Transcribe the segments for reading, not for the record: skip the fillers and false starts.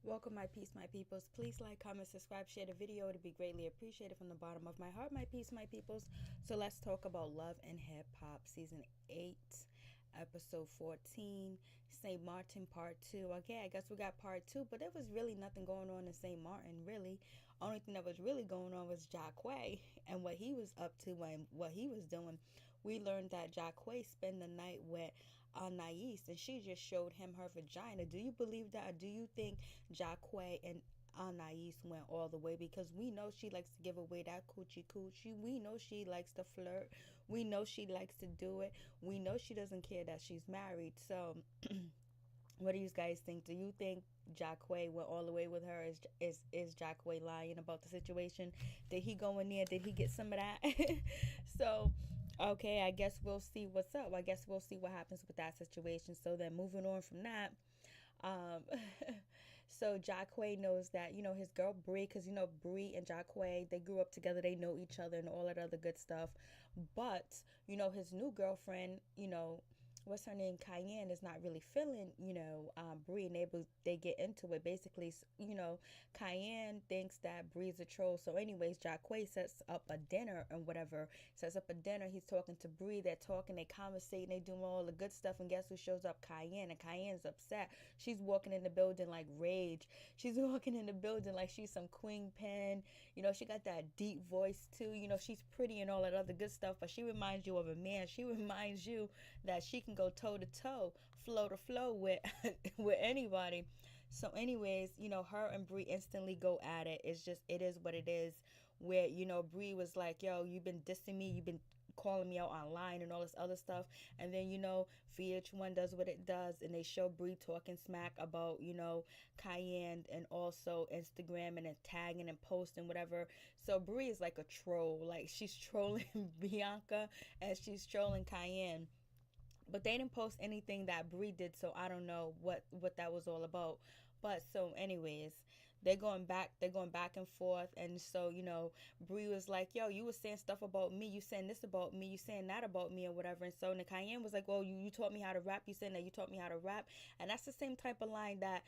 Welcome, my peace, my peoples. Please like, comment, subscribe, share the video. It'd be greatly appreciated from the bottom of my heart, my peace, my peoples. So let's talk about Love and Hip Hop, Season 8, Episode 14, St. Maarten Part 2. Okay, I guess we got Part 2, but there was really nothing going on in St. Maarten, really. Only thing that was really going on was Jacquay and what he was up to and what he was doing. We learned that Jacquay spent the night with Anais, and she just showed him her vagina. Do you believe that? Or do you think Jacquay and Anais went all the way? Because we know she likes to give away that coochie coochie. We know she likes to flirt. We know she likes to do it. We know she doesn't care that she's married. So what do you guys think? Do you think Jacquay went all the way with her? Is Jacquay lying about the situation? Did he go in there? Did he get some of that? So okay, I guess we'll see what's up. I guess we'll see what happens with that situation. So then moving on from that, um, so Jacquay knows that, his girl Bree, because, Bree and Jacquay, they grew up together, they know each other and all that other good stuff. But, his new girlfriend, what's her name, Cayenne, is not really feeling, Bree, and they get into it. Basically, Cayenne thinks that Bree's a troll. So anyways, Jacquay sets up a dinner and whatever. Sets up a dinner. He's talking to Bree. They're talking, they conversating, they doing all the good stuff. And guess who shows up? Cayenne. And Cayenne's upset. She's walking in the building like rage. She's walking in the building like she's some queen pen. She got that deep voice too. She's pretty and all that other good stuff. But she reminds you of a man. She reminds you that she can go toe to toe, flow to flow with with anybody. So anyways, her and Bree instantly go at it. It is what it is. Where, Bree was like, yo, you've been dissing me, you've been calling me out online and all this other stuff. And then, VH1 does what it does, and they show Bree talking smack about, Cayenne, and also Instagram, and then tagging and posting whatever. So Bree is like a troll. Like, she's trolling Bianca and she's trolling Cayenne. But they didn't post anything that Bree did, so I don't know what that was all about. But so anyways, they're going back and forth. And so, Bree was like, yo, you was saying stuff about me, you saying this about me, you saying that about me or whatever. And so Cayenne was like, well, you taught me how to rap, you saying that you taught me how to rap. And that's the same type of line that,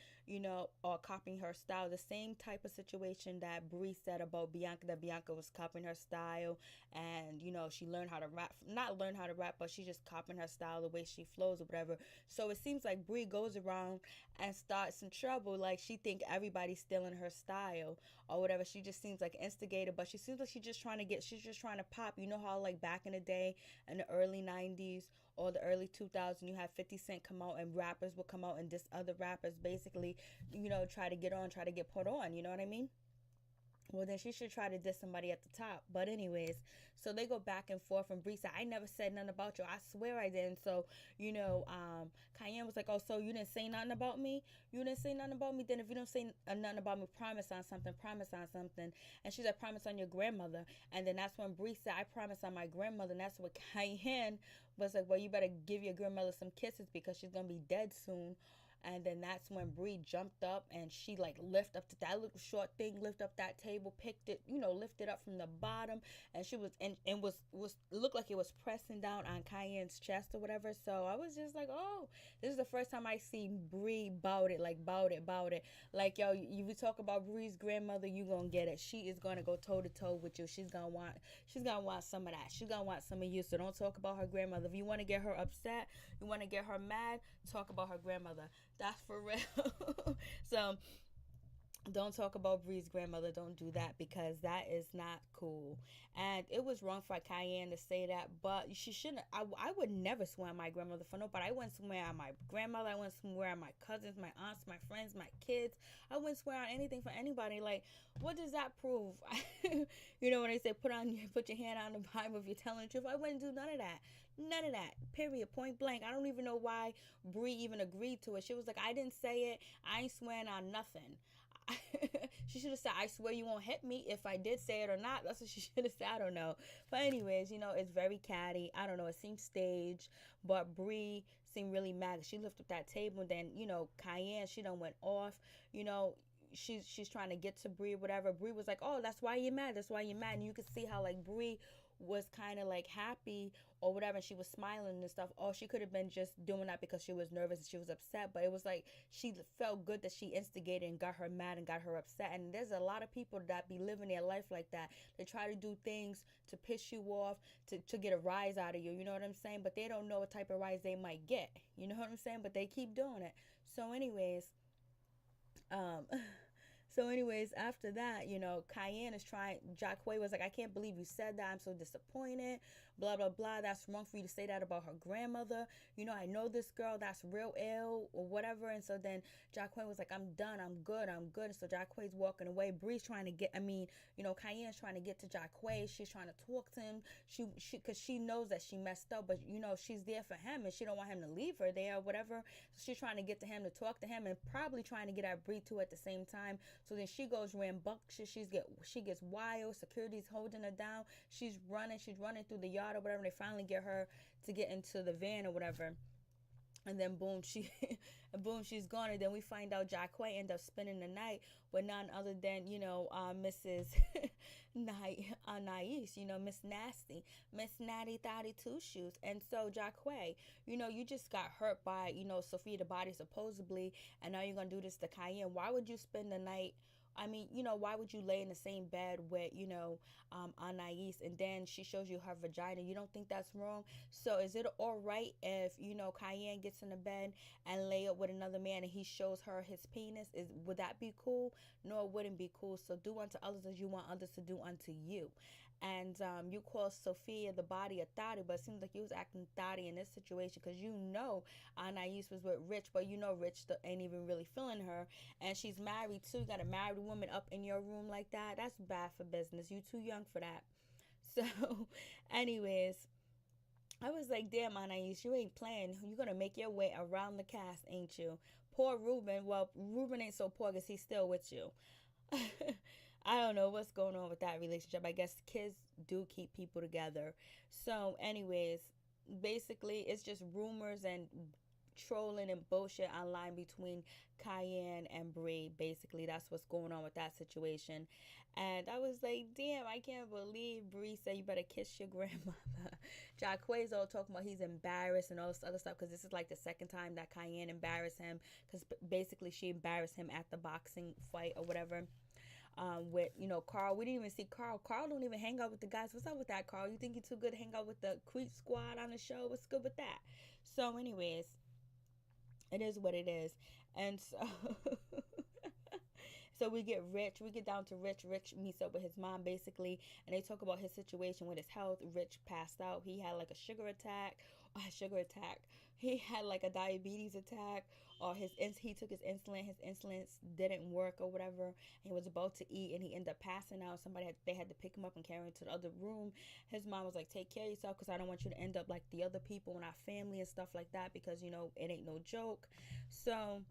or copying her style, the same type of situation that Bree said about Bianca, that Bianca was copying her style. And, she learned how to rap, not learn how to rap, but she just copying her style, the way she flows or whatever. So it seems like Bree goes around and starts some trouble. Like, she think everybody's stealing her style or whatever. She just seems like an instigator, but she seems like she's just trying to pop. You know how, like, back in the day in the early 90s or the early 2000s, you had 50 Cent come out and rappers would come out and diss other rappers, basically, try to get put on, you know what I mean? Well, then she should try to diss somebody at the top. But anyways, so they go back and forth, and Bree said, I never said nothing about you. I swear I didn't. So, Cayenne was like, oh, so you didn't say nothing about me? You didn't say nothing about me? Then if you don't say nothing about me, promise on something, promise on something. And she said, promise on your grandmother. And then that's when Bree said, I promise on my grandmother. And that's what Cayenne was like, well, you better give your grandmother some kisses because she's going to be dead soon. And then that's when Bree jumped up and she like lift up to that little short thing, lift up that table, picked it, lifted up from the bottom, and she was and was looked like it was pressing down on Cayenne's chest or whatever. So I was just like, oh, this is the first time I see Bree bout it. Like, yo, you talk about Bree's grandmother, you gonna get it. She is gonna go toe to toe with you. She's gonna want some of that. She's gonna want some of you. So don't talk about her grandmother. If you want to get her upset, you want to get her mad, talk about her grandmother. That's for real. So don't talk about Bree's grandmother. Don't do that because that is not cool. And it was wrong for Cayenne to say that, but she shouldn't. I would never swear on my grandmother for nobody. I wouldn't swear on my grandmother. I wouldn't swear on my cousins, my aunts, my friends, my kids. I wouldn't swear on anything for anybody. Like, what does that prove? When they say put your hand on the Bible if you're telling the truth. I wouldn't do none of that. None of that. Period. Point blank. I don't even know why Bree even agreed to it. She was like, I didn't say it. I ain't swearing on nothing. She should have said, I swear you won't hit me if I did say it or not. That's what she should have said. I don't know. But anyways, it's very catty. I don't know. It seems staged. But Bree seemed really mad. She lifted up that table. And then, Cayenne, she done went off. She's trying to get to Bree, whatever. Bree was like, oh, that's why you're mad. That's why you're mad. And you could see how, like, Bree was kind of like happy or whatever, and she was smiling and stuff. Or she could have been just doing that because she was nervous and she was upset. But it was like she felt good that she instigated and got her mad and got her upset. And there's a lot of people that be living their life like that. They try to do things to piss you off, to get a rise out of you. You know what I'm saying? But they don't know what type of rise they might get. You know what I'm saying? But they keep doing it. So, anyways, um, so, anyways, after that, Cayenne is trying. Jacquay was like, I can't believe you said that. I'm so disappointed. Blah, blah, blah. That's wrong for you to say that about her grandmother. I know this girl that's real ill or whatever. And so then Jacquay was like, I'm done. I'm good. I'm good. And so Jacquay's walking away. Bree's trying to Cayenne's trying to get to Jacquay. She's trying to talk to him. Because she knows that she messed up, but, she's there for him and she don't want him to leave her there or whatever. So she's trying to get to him to talk to him and probably trying to get at Bree too at the same time. So then she goes rambunctious. She gets wild. Security's holding her down. She's running through the yard or whatever. And they finally get her to get into the van or whatever. And then boom, she's gone. And then we find out Jacquay ended up spending the night with none other than, Mrs. Nais, Miss Nasty, Miss Natty Thotty Two Shoes. And so Jacquay, you just got hurt by, Sophia the body supposedly, and now you're gonna do this to Cayenne. Why would you spend the night? I mean, why would you lay in the same bed with, Anais, and then she shows you her vagina? You don't think that's wrong? So is it all right if, Cayenne gets in the bed and lay up with another man and he shows her his penis? Would that be cool? No, it wouldn't be cool. So do unto others as you want others to do unto you. And you call Sophia the body a thotty, but it seems like you was acting thotty in this situation because Anais was with Rich, but Rich ain't even really feeling her, and she's married too. You got a married woman up in your room like that. That's bad for business. You too young for that. So, anyways, I was like, damn, Anais, you ain't playing. You're gonna make your way around the cast, ain't you? Poor Ruben. Well, Ruben ain't so poor because he's still with you. I don't know what's going on with that relationship. I guess kids do keep people together. So, anyways, basically, it's just rumors and trolling and bullshit online between Cayenne and Bree. Basically, that's what's going on with that situation. And I was like, damn, I can't believe Bree said you better kiss your grandmother. Jacquay's all talking about he's embarrassed and all this other stuff because this is like the second time that Cayenne embarrassed him, because basically she embarrassed him at the boxing fight or whatever. With Carl. We didn't even see Carl. Carl don't even hang out with the guys. What's up with that, Carl? You think you're too good to hang out with the Creep Squad on the show? What's good with that? So, anyways, it is what it is. And so so we get down to Rich. Rich meets up with his mom basically, and they talk about his situation with his health. Rich passed out. He had like a sugar attack. He had like a diabetes attack, or he took his insulin. His insulin didn't work or whatever. He was about to eat and he ended up passing out. They had to pick him up and carry him to the other room. His mom was like, take care of yourself because I don't want you to end up like the other people in our family and stuff like that, because it ain't no joke. So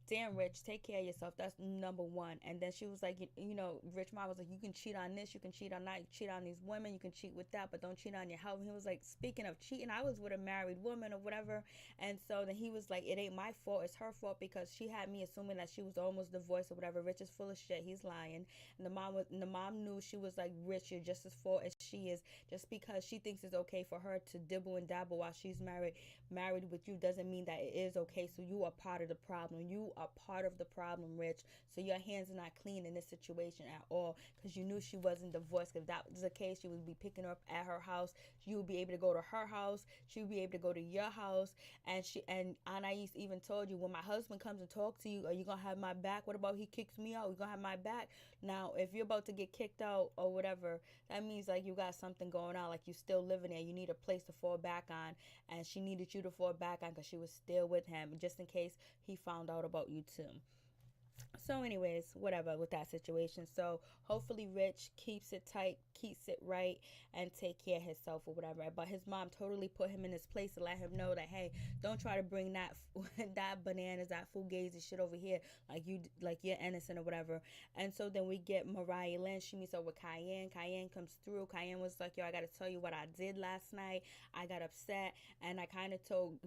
damn, Rich, take care of yourself. That's number one. And then she was like, Rich mom was like, you can cheat on this, you can cheat on that, you cheat on these women, you can cheat with that, but don't cheat on your health. And he was like, speaking of cheating, I was with a married woman or whatever. And so then he was like, it ain't my fault, it's her fault, because she had me assuming that she was almost divorced or whatever. Rich is full of shit. He's lying. And the mom knew. She was like, Rich, you're just as full as she is. Just because she thinks it's okay for her to dibble and dabble while she's married with you doesn't mean that it is okay. So you are part of the problem. You are part of the problem, Rich. So your hands are not clean in this situation at all, because you knew she wasn't divorced. If that was the case, you would be picking her up at her house. You would be able to go to her house. She would be able to go to your house. And Anais even told you, when my husband comes and talk to you, are you gonna have my back? What about he kicks me out? You gonna have my back? Now, if you're about to get kicked out or whatever, that means like you got something going on, like you still living there. You need a place to fall back on, and she needed you to fall back on because she was still with him, just in case he found out about you too. So anyways, whatever with that situation. So hopefully Rich keeps it tight, keeps it right, and take care of himself or whatever. But his mom totally put him in his place to let him know that, hey, don't try to bring that that bananas, that fugazi shit over here, like you're innocent or whatever. And so then we get Mariah Lynn. She meets up with Cayenne. Cayenne comes through. Cayenne was like, yo, I gotta tell you what I did last night. I got upset, and I kind of told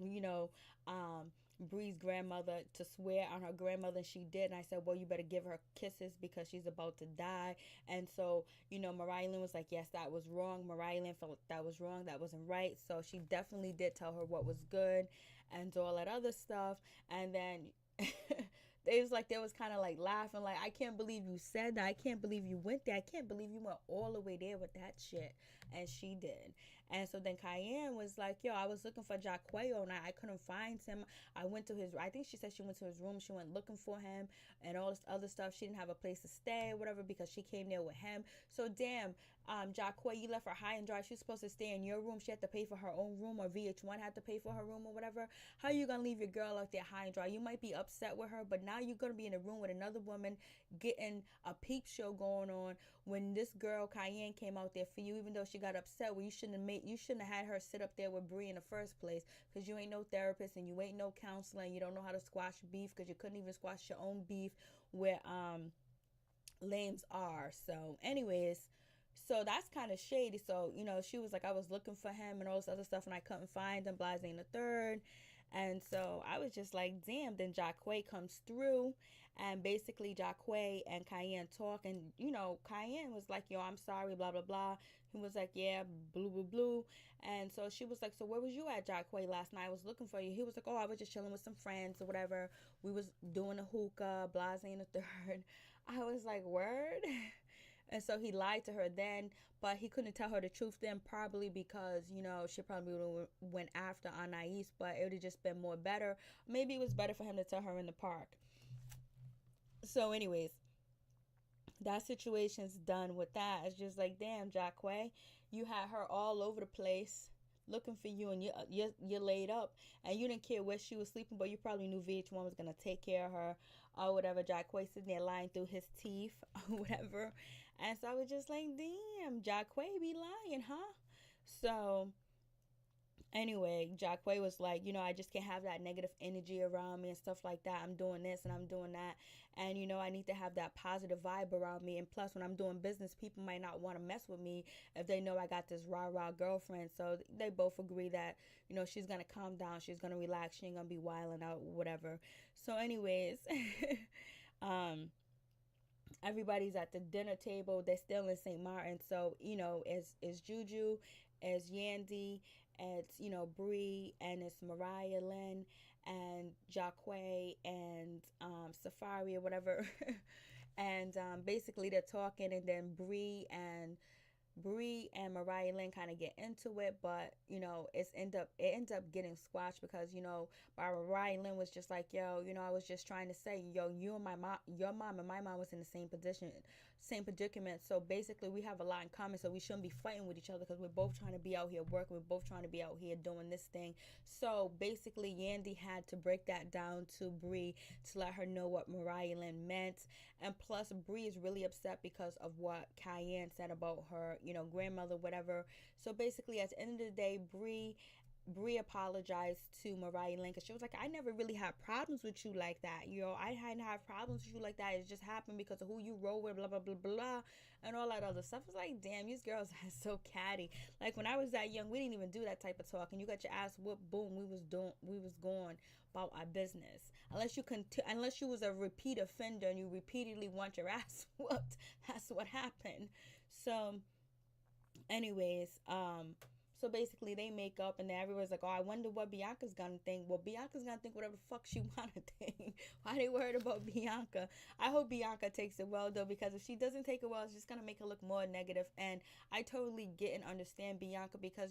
Bree's grandmother to swear on her grandmother, and she did. And I said, well, you better give her kisses because she's about to die. And so, Mariah Lynn was like, yes, that was wrong. Mariah Lynn felt that was wrong. That wasn't right. So she definitely did tell her what was good and all that other stuff. And then they was kind of like laughing, like, I can't believe you said that. I can't believe you went there. I can't believe you went all the way there with that shit. And she did. And so then Cayenne was like, yo, I was looking for Jacquay all night. I couldn't find him. I went to his, I think she said she went to his room. She went looking for him and all this other stuff. She didn't have a place to stay or whatever because she came there with him. So damn, Jacquay, you left her high and dry. She was supposed to stay in your room. She had to pay for her own room, or VH1 had to pay for her room or whatever. How are you going to leave your girl out there high and dry? You might be upset with her, but now you're going to be in a room with another woman getting a peep show going on when this girl Cayenne came out there for you, even though she got upset. Well, you shouldn't have had her sit up there with Bree in the first place, because you ain't no therapist and you ain't no counselor and you don't know how to squash beef, because you couldn't even squash your own beef where lames are. So anyways, so that's kind of shady. So she was like, I was looking for him and all this other stuff and I couldn't find him, blase in the third. And so I was just like, damn. Then Jacquay comes through, and basically Jacquay and Cayenne talk, and Cayenne was like, yo, I'm sorry, blah blah blah. He was like, yeah, blue blue blue. And so she was like, so where was you at, Jacquay, last night? I was looking for you. He was like, oh, I was just chilling with some friends or whatever. We was doing a hookah, blase in the third. I was like, word. And so he lied to her then, but he couldn't tell her the truth then, probably because, she probably would have went after Anais, but it would have just been more better. Maybe it was better for him to tell her in the park. So anyways, that situation's done with that. It's just like, damn, Jacquay, you had her all over the place looking for you, and you're laid up, and you didn't care where she was sleeping, but you probably knew VH1 was gonna take care of her or whatever. Jacquay sitting there lying through his teeth or whatever. And so I was just like, damn, Jacquay be lying, huh? So anyway, Jacquay was like, I just can't have that negative energy around me and stuff like that. I'm doing this and I'm doing that. And, I need to have that positive vibe around me. And plus, when I'm doing business, people might not want to mess with me if they know I got this rah-rah girlfriend. So they both agree that, she's going to calm down. She's going to relax. She ain't going to be wilding out, whatever. So anyways, everybody's at the dinner table. They're still in St. Maarten. So, it's Juju, it's Yandy, it's, Bree, and it's Mariah Lynn and Jacquay and Safari or whatever. And basically they're talking, and then Bree and Mariah Lynn kind of get into it, but it ends up getting squashed because Mariah Lynn was just like, yo, I was just trying to say, yo, you and your mom and my mom was in the same predicament. So basically, we have a lot in common. So we shouldn't be fighting with each other because we're both trying to be out here working. We're both trying to be out here doing this thing. So basically, Yandy had to break that down to Bree to let her know what Mariah Lynn meant. And plus, Bree is really upset because of what Cayenne said about her, grandmother, whatever. So basically, at the end of the day, Bree apologized to Mariah Lynn because she was like, I never really had problems with you like that. I hadn't had problems with you like that. It just happened because of who you roll with, blah, blah, blah, blah, and all that other stuff. It's like, damn, these girls are so catty. Like, when I was that young, we didn't even do that type of talk. And you got your ass whooped, boom, we was going about our business. Unless you was a repeat offender and you repeatedly want your ass whooped, that's what happened. So anyways, so basically they make up, and then everyone's like, oh, I wonder what Bianca's gonna think. Well, Bianca's gonna think whatever the fuck she wanna think. Why they worried about Bianca? I hope Bianca takes it well, though, because if she doesn't take it well, it's just gonna make her look more negative. And I totally get and understand Bianca, because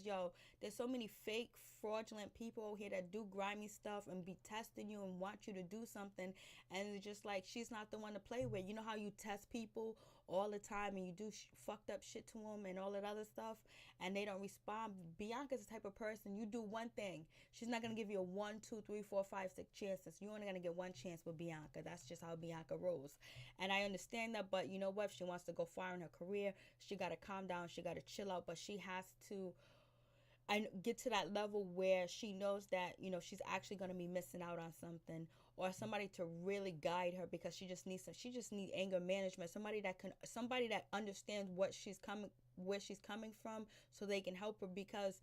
there's so many fake, fraudulent people here that do grimy stuff and be testing you and want you to do something, and it's just like, she's not the one to play with. You know how you test people all the time and you do fucked up shit to them and all that other stuff, and they don't respond? Bianca's the type of person, you do one thing, she's not going to give you a 1, 2, 3, 4, 5, 6 chances. You're only going to get one chance with Bianca. That's just how Bianca rolls. And I understand that, but you know what? If she wants to go far in her career, she got to calm down, she got to chill out, but she has to get to that level where she knows that she's actually going to be missing out on something, or somebody to really guide her, because she just needs anger management, somebody that understands where she's coming from, so they can help her, because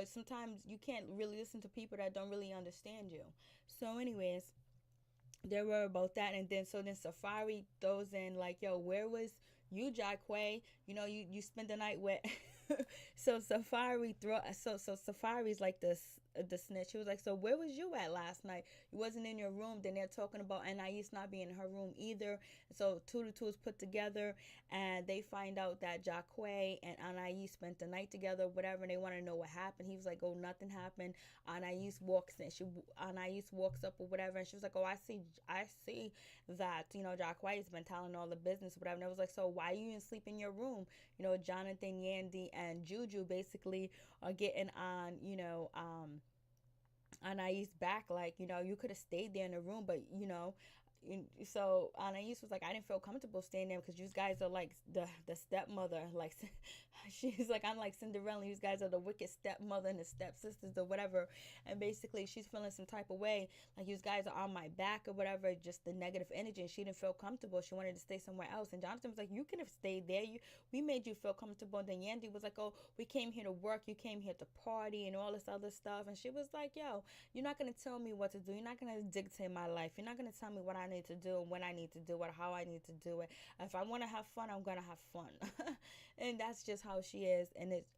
sometimes you can't really listen to people that don't really understand you. So anyways, there were about that, and then Safari throws in like, yo, where was you, Jacquay? You spent the night with so Safari's like the snitch. She was like, so where was you at last night? You wasn't in your room. Then they're talking about Anais not being in her room either. So two to two is put together, and they find out that Jacquay and Anais spent the night together, whatever, and they want to know what happened. He was like, oh, nothing happened. Anais walks up or whatever, and she was like, oh, I see that Jacquay has been telling all the business, whatever. And I was like, so why you didn't sleep in your room? Jonathan, Yandy, and Juju basically are getting on Anais back, like, you could have stayed there in the room, but so Anais was like, I didn't feel comfortable staying there because you guys are like the stepmother, like she's like, I'm like Cinderella, you guys are the wicked stepmother and the stepsisters or whatever. And basically she's feeling some type of way, like, you guys are on my back or whatever, just the negative energy, and she didn't feel comfortable. She wanted to stay somewhere else, and Jonathan was like, you could have stayed there, we made you feel comfortable. And then Yandy was like, oh, we came here to work, you came here to party and all this other stuff. And she was like, yo, you're not going to tell me what to do. You're not going to dictate my life. You're not going to tell me what I need to do and when I need to do it, how I need to do it. If I want to have fun, I'm going to have fun. And that's just how she is. And it's.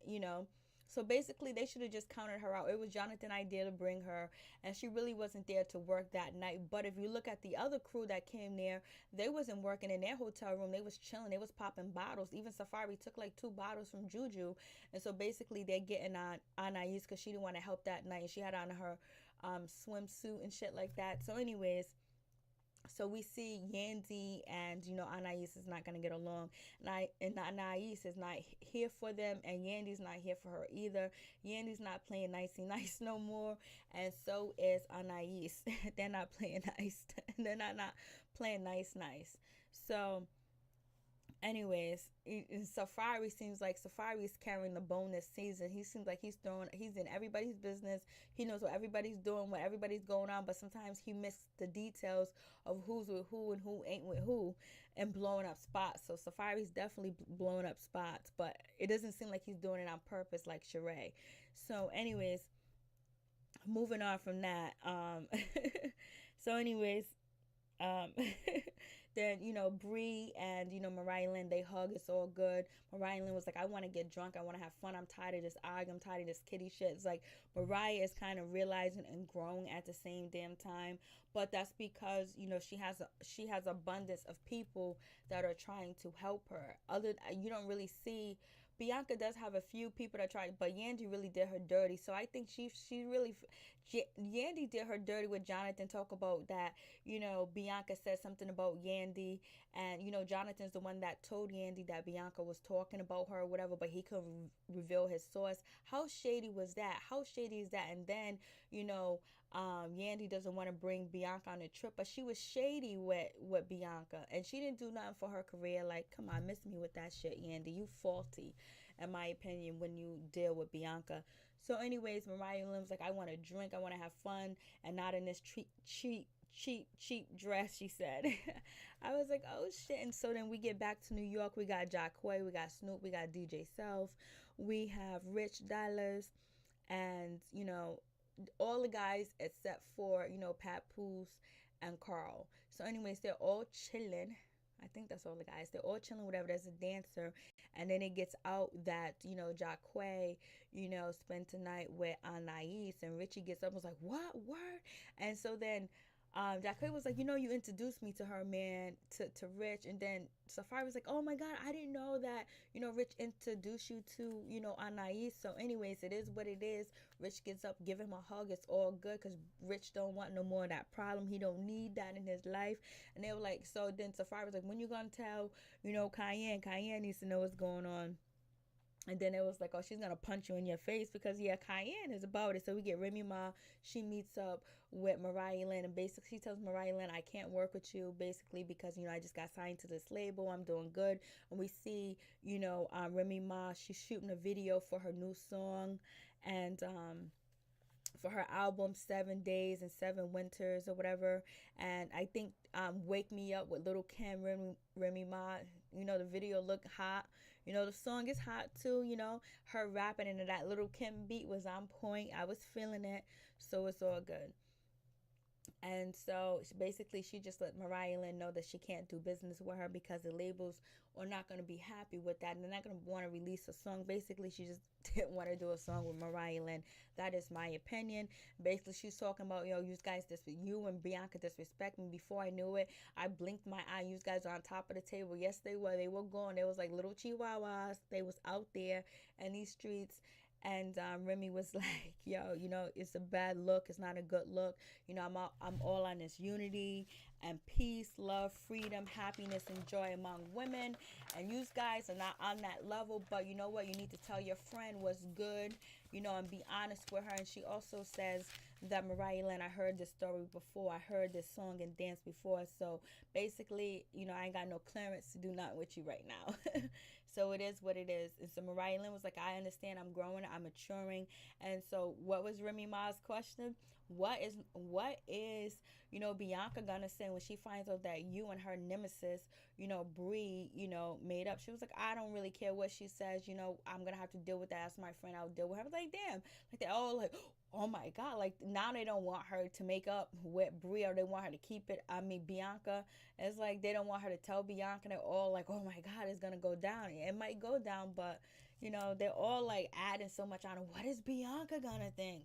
So basically, they should have just counted her out. It was Jonathan's idea to bring her, and she really wasn't there to work that night. But if you look at the other crew that came there, they wasn't working in their hotel room. They was chilling. They was popping bottles. Even Safari took like 2 bottles from Juju. And so basically, they're getting on Anais because she didn't want to help that night. She had on her swimsuit and shit like that. So anyways, so we see Yandy and Anais is not gonna get along, and Anais is not here for them, and Yandy's not here for her either. Yandy's not playing nicey nice no more, and so is Anais. They're not playing nice. They're not playing nice. So anyways, Safari seems like Safari's carrying the bone this season. He seems like he's in everybody's business. He knows what everybody's doing, what everybody's going on, but sometimes he missed the details of who's with who and who ain't with who, and blowing up spots. So Safari's definitely blowing up spots, but it doesn't seem like he's doing it on purpose like Sheree. So anyways, moving on from that. So anyways, um, then Bree and Mariah Lynn, they hug. It's all good. Mariah Lynn was like, I want to get drunk. I want to have fun. I'm tired of this arguing. I'm tired of this kitty shit. It's like Mariah is kind of realizing and growing at the same damn time. But that's because she has abundance of people that are trying to help her. You don't really see. Bianca does have a few people that try, but Yandy really did her dirty. So I think Yandy did her dirty with Jonathan. Talk about that. Bianca said something about Yandy, and Jonathan's the one that told Yandy that Bianca was talking about her or whatever, but he couldn't reveal his source. How shady was that? How shady is that? And then Yandy doesn't want to bring Bianca on a trip, but she was shady with Bianca, and she didn't do nothing for her career. Like, come on, miss me with that shit, Yandy. You faulty, in my opinion, when you deal with Bianca. So anyways, Mariah Lynn's like, I want to drink, I want to have fun, and not in this cheap dress, she said. I was like, oh shit. And so then we get back to New York. We got Jacquay, we got Snoop, we got DJ Self, we have Rich Dollars, and all the guys except for Papoose and Carl. So anyways, they're all chilling. I think that's all the guys. They're all chilling, whatever. There's a dancer. And then it gets out that, Jacquay, spent the night with Anais. And Richie gets up and was like, what? Word? And so then Jacquay was like, you introduced me to her, man, to Rich. And then Safari was like, oh my God, I didn't know that, Rich introduced you to, Anais. So anyways, it is what it is. Rich gets up, give him a hug. It's all good because Rich don't want no more of that problem. He don't need that in his life. And they were like, so then Safari was like, when you gonna tell, Cayenne? Cayenne needs to know what's going on. And then it was like, oh, she's going to punch you in your face because, yeah, Cayenne is about it. So we get Remy Ma. She meets up with Mariah Lynn. And basically, she tells Mariah Lynn, I can't work with you, basically, because, I just got signed to this label. I'm doing good. And we see, Remy Ma, she's shooting a video for her new song. And for her album 7 Days and 7 Winters or whatever. And I think Wake Me Up with Little Kim, Remy Ma, the video looked hot. The song is hot too. Her rapping into that Little Kim beat was on point. I was feeling it, so it's all good. And so basically, she just let Mariah Lynn know that she can't do business with her because the labels are not going to be happy with that. And they're not going to want to release a song. Basically, she just didn't want to do a song with Mariah Lynn. That is my opinion. Basically, she's talking about, you guys, you and Bianca disrespect me. Before I knew it, I blinked my eye. You guys are on top of the table. Yes, they were. They were gone. They was like little chihuahuas. They was out there in these streets. And Remy was like, it's a bad look. It's not a good look. I'm all on this unity and peace, love, freedom, happiness, and joy among women. And you guys are not on that level. But you know what? You need to tell your friend what's good, and be honest with her. And she also says that Mariah Lynn, I heard this story before. I heard this song and dance before. So basically, I ain't got no clearance to do nothing with you right now. So it is what it is. And so Mariah Lynn was like, I understand, I'm growing, I'm maturing. And so what was Remy Ma's question? What is Bianca gonna say when she finds out that you and her nemesis, Bree, made up? She was like, I don't really care what she says, I'm gonna have to deal with that. That's my friend, I'll deal with her. I was like, damn. Like they all like, oh my God, like now they don't want her to make up with Brie, or they want her to keep it. I mean, Bianca, it's like they don't want her to tell Bianca. They're all like, oh my God, it's gonna go down. It might go down, but they're all like adding so much on it. What is Bianca gonna think?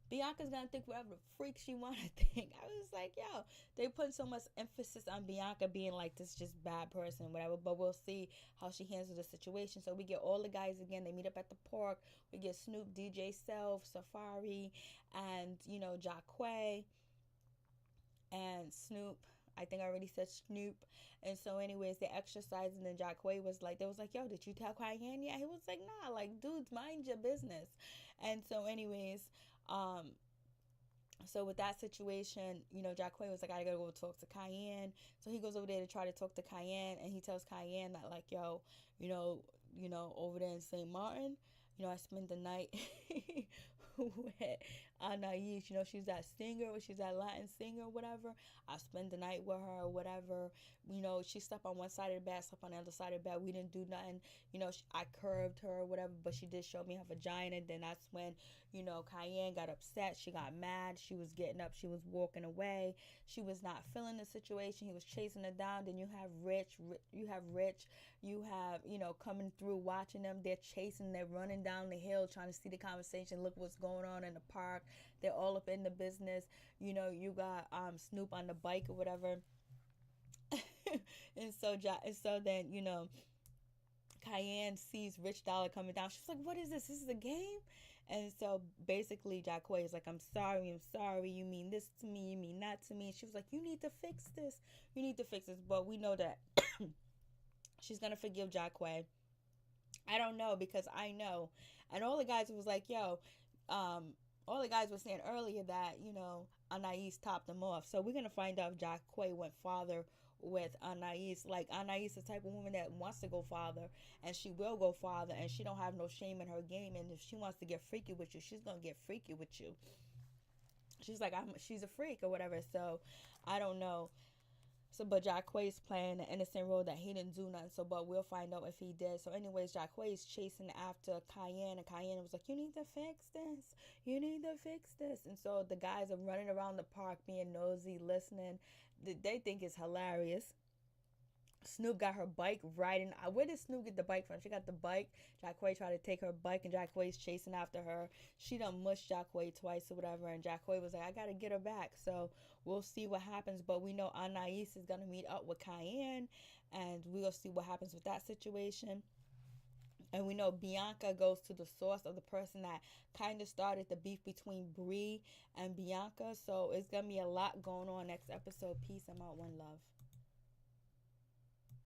Bianca's gonna think whatever the freak she wanna think. I was like, yo, they put so much emphasis on Bianca being like this just bad person, whatever. But we'll see how she handles the situation. So we get all the guys again. They meet up at the park. We get Snoop, DJ Self, Safari, and Jacquay and Snoop. I think I already said Snoop. And so anyways, they exercised, and then Jacquay was like, yo, did you tell Cayenne yet? He was like, nah, like, dudes, mind your business. And so anyways, so with that situation, Jacquay was like, I gotta go talk to Cayenne. So he goes over there to try to talk to Cayenne, and he tells Cayenne that like, yo, over there in St. Martin, I spent the night with Anais. She's that singer, or she's that Latin singer, or whatever. I spent the night with her, or whatever. She slept on one side of the bed, slept on the other side of the bed. We didn't do nothing. I curved her, or whatever, but she did show me her vagina. Then that's when, Cayenne got upset. She got mad. She was getting up. She was walking away. She was not feeling the situation. He was chasing her down. Then you have Rich, coming through, watching them. They're chasing, they're running down the hill, trying to see the conversation, look what's going on in the park. They're all up in the business. You got Snoop on the bike or whatever. and so then, Cayenne sees Rich Dollar coming down. She's like, what is this? This is a game? And so basically Jacquay is like, I'm sorry. You mean this to me. You mean that to me. And she was like, you need to fix this. But we know that she's going to forgive Jacquay. I don't know, because I know. And all the guys was like, yo, all the guys were saying earlier that, Anais topped them off. So we're going to find out if Jacquay went farther with Anais. Like, Anais is the type of woman that wants to go farther, and she will go farther, and she don't have no shame in her game. And if she wants to get freaky with you, she's going to get freaky with you. She's like, she's a freak or whatever. So I don't know. So, but Jacquay's playing the innocent role that he didn't do nothing. So, but we'll find out if he did. So, anyways, Jacquay's chasing after Cayenne, and Cayenne was like, you need to fix this. And so the guys are running around the park being nosy, listening. They think it's hilarious. Snoop got her bike riding. Where did Snoop get the bike from? She got the bike. Jacquay tried to take her bike, and Jacquay's chasing after her. She done mushed Jacquay twice or whatever, and Jacquay was like, I gotta get her back. So we'll see what happens. But we know Anais is gonna meet up with Cayenne, and we'll see what happens with that situation. And we know Bianca goes to the source of the person that kind of started the beef between Brie and Bianca. So it's going to be a lot going on next episode. Peace. I'm out. One love.